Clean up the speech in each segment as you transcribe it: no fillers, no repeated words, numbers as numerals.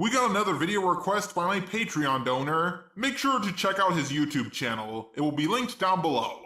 We got another video request by my Patreon donor. Make sure to check out his YouTube channel. It will be linked down below.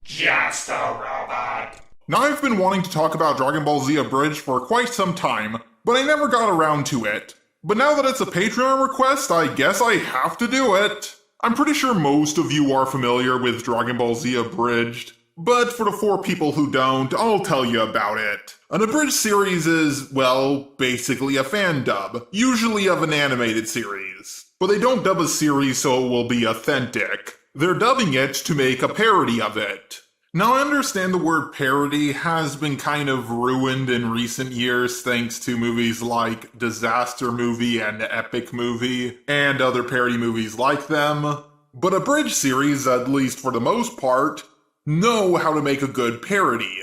Just a robot. Now, I've been wanting to talk about Dragon Ball Z Abridged for quite some time, but I never got around to it. But now that it's a Patreon request, I guess I have to do it. I'm pretty sure most of you are familiar with Dragon Ball Z Abridged, but for the 4 people who don't, I'll tell you about it. An abridged series is, well, basically a fan dub, usually of an animated series. But they don't dub a series so it will be authentic. They're dubbing it to make a parody of it. Now, I understand the word parody has been kind of ruined in recent years thanks to movies like Disaster Movie and Epic Movie, and other parody movies like them. But abridged series, at least for the most part, know how to make a good parody.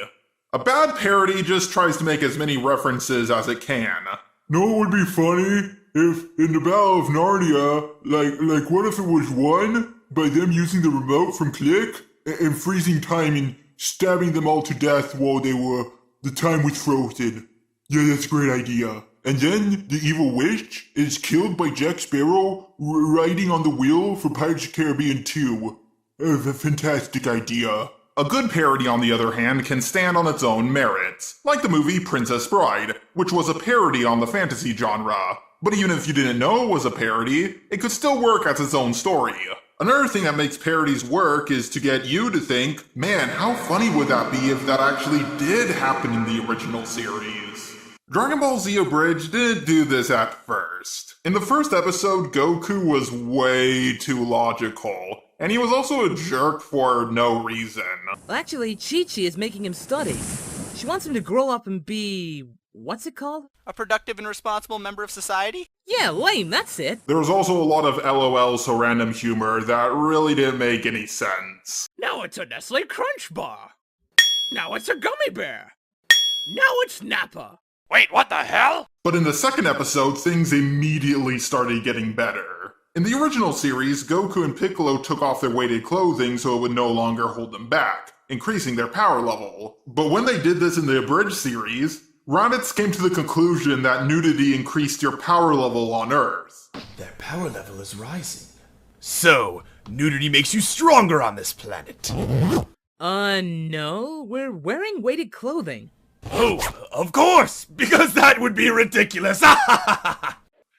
A bad parody just tries to make as many references as it can. No, it would be funny if, in the Battle of Narnia, like what if it was won by them using the remote from Click? And freezing time and stabbing them all to death while the time was frozen. Yeah, that's a great idea. And then the evil witch is killed by Jack Sparrow riding on the wheel for Pirates of the Caribbean 2. A fantastic idea. A good parody, on the other hand, can stand on its own merits, like the movie Princess Bride, which was a parody on the fantasy genre. But even if you didn't know it was a parody, it could still work as its own story. Another thing that makes parodies work is to get you to think, man, how funny would that be if that actually did happen in the original series? Dragon Ball Z Abridged didn't do this at first. In the first episode, Goku was way too logical, and he was also a jerk for no reason. Well, actually, Chi-Chi is making him study. She wants him to grow up and be... what's it called? A productive and responsible member of society? Yeah, lame, that's it. There was also a lot of LOL so random humor that really didn't make any sense. Now it's a Nestle Crunch Bar. Now it's a gummy bear. Now it's Nappa. Wait, what the hell? But in the second episode, things immediately started getting better. In the original series, Goku and Piccolo took off their weighted clothing so it would no longer hold them back, increasing their power level. But when they did this in the Abridged series, Raditz came to the conclusion that nudity increased your power level on Earth. Their power level is rising. So, nudity makes you stronger on this planet. No, we're wearing weighted clothing. Oh, of course, because that would be ridiculous.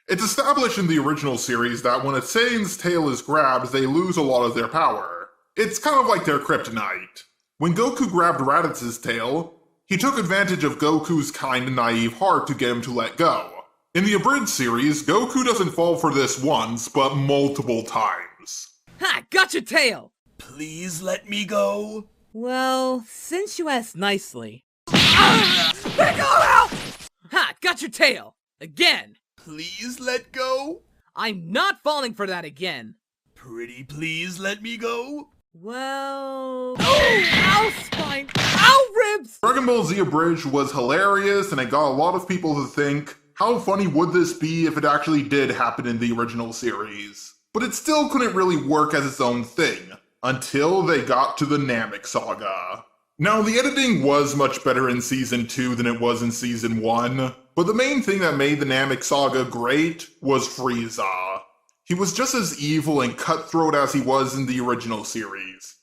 It's established in the original series that when a Saiyan's tail is grabbed, they lose a lot of their power. It's kind of like their kryptonite. When Goku grabbed Raditz's tail, he took advantage of Goku's kind and naive heart to get him to let go. In the Abridged series, Goku doesn't fall for this once, but multiple times. Ha! Got your tail! Please let me go. Well, since you asked nicely... Piccolo! Ha! Got your tail! Again! Please let go. I'm not falling for that again! Pretty please let me go. Well... Oh! Ow, spine! Ow, ribs! Dragon Ball Z Abridged was hilarious, and it got a lot of people to think, how funny would this be if it actually did happen in the original series? But it still couldn't really work as its own thing, until they got to the Namek Saga. Now, the editing was much better in Season 2 than it was in Season 1, but the main thing that made the Namek Saga great was Frieza. He was just as evil and cutthroat as he was in the original series.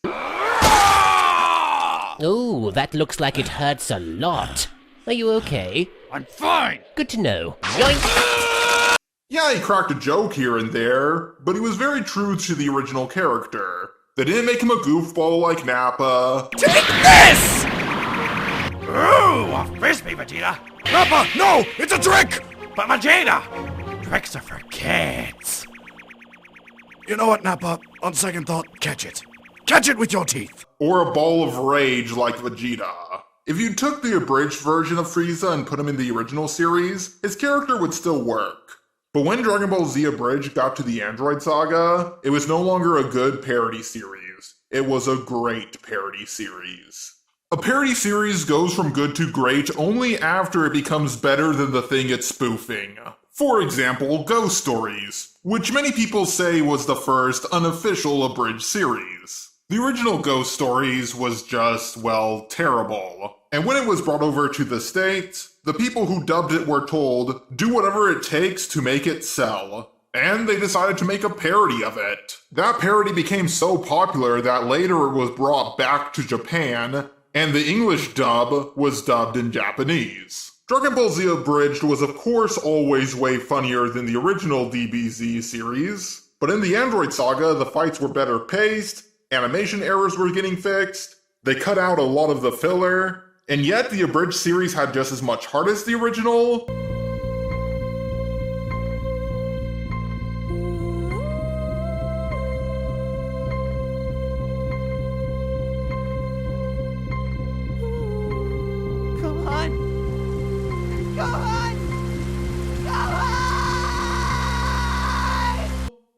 Oh, that looks like it hurts a lot. Are you okay? I'm fine. Good to know. Yoink! Yeah, he cracked a joke here and there, but he was very true to the original character. They didn't make him a goofball like Nappa. Take this! Ooh, a frisbee, Vegeta. Nappa, no, it's a trick! But Vegeta, tricks are for kids. You know what, Nappa? On second thought, catch it. Catch it with your teeth. Or a ball of rage like Vegeta. If you took the abridged version of Frieza and put him in the original series, his character would still work. But when Dragon Ball Z Abridged got to the Android Saga, it was no longer a good parody series. It was a great parody series. A parody series goes from good to great only after it becomes better than the thing it's spoofing. For example, Ghost Stories. which many people say was the first unofficial abridged series. The original Ghost Stories was just, well, terrible. And when it was brought over to the States, the people who dubbed it were told, do whatever it takes to make it sell. And they decided to make a parody of it. That parody became so popular that later it was brought back to Japan, and the English dub was dubbed in Japanese. Dragon Ball Z Abridged was of course always way funnier than the original DBZ series, but in the Android Saga the fights were better paced, animation errors were getting fixed, they cut out a lot of the filler, and yet the Abridged series had just as much heart as the original.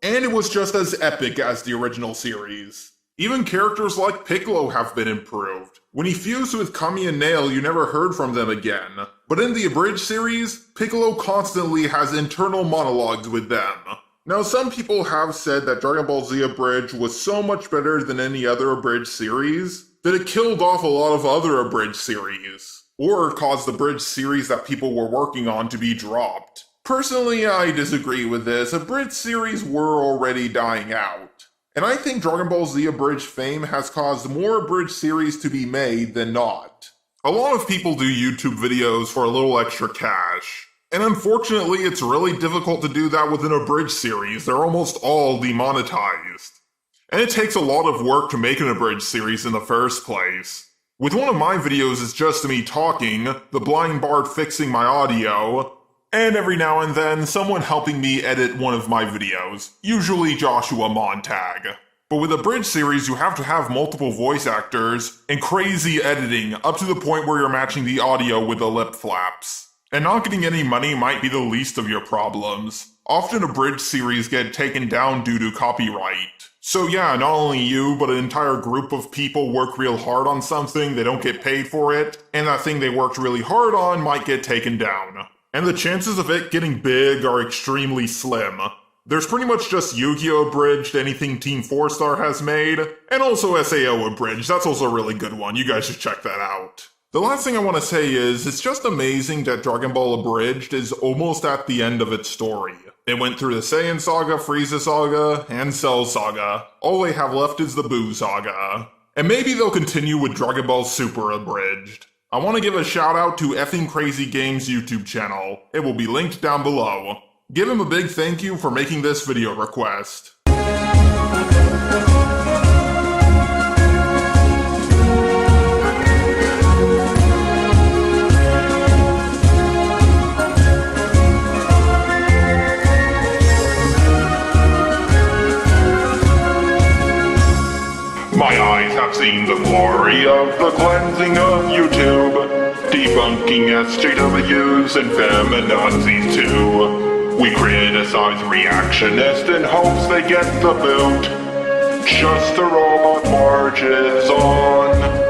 And it was just as epic as the original series. Even characters like Piccolo have been improved. When he fused with Kami and Nail, you never heard from them again. But in the Abridged series, Piccolo constantly has internal monologues with them. Now, some people have said that Dragon Ball Z Abridged was so much better than any other Abridged series that it killed off a lot of other Abridged series, or caused the Abridged series that people were working on to be dropped. Personally, I disagree with this. Abridged series were already dying out. And I think Dragon Ball Z Abridged fame has caused more Abridged series to be made than not. A lot of people do YouTube videos for a little extra cash. And unfortunately, it's really difficult to do that with an Abridged series. They're almost all demonetized. And it takes a lot of work to make an Abridged series in the first place. With one of my videos, it's just me talking, the blind bard fixing my audio, and every now and then, someone helping me edit one of my videos, usually Joshua Montag. But with a Abridged series, you have to have multiple voice actors and crazy editing up to the point where you're matching the audio with the lip flaps. And not getting any money might be the least of your problems. Often Abridged series get taken down due to copyright. So yeah, not only you, but an entire group of people work real hard on something, they don't get paid for it, and that thing they worked really hard on might get taken down. And the chances of it getting big are extremely slim. There's pretty much just Yu-Gi-Oh! Abridged, anything Team 4-Star has made, and also SAO Abridged, that's also a really good one, you guys should check that out. The last thing I want to say is, it's just amazing that Dragon Ball Abridged is almost at the end of its story. It went through the Saiyan Saga, Frieza Saga, and Cell Saga. All they have left is the Buu Saga. And maybe they'll continue with Dragon Ball Super Abridged. I want to give a shout out to Effing Crazy Games YouTube channel. It will be linked down below. Give him a big thank you for making this video request. My eyes have seen the glory of the cleansing of YouTube, debunking SJWs and feminazis too. We criticize reactionists in hopes they get the boot. Just the robot marches on.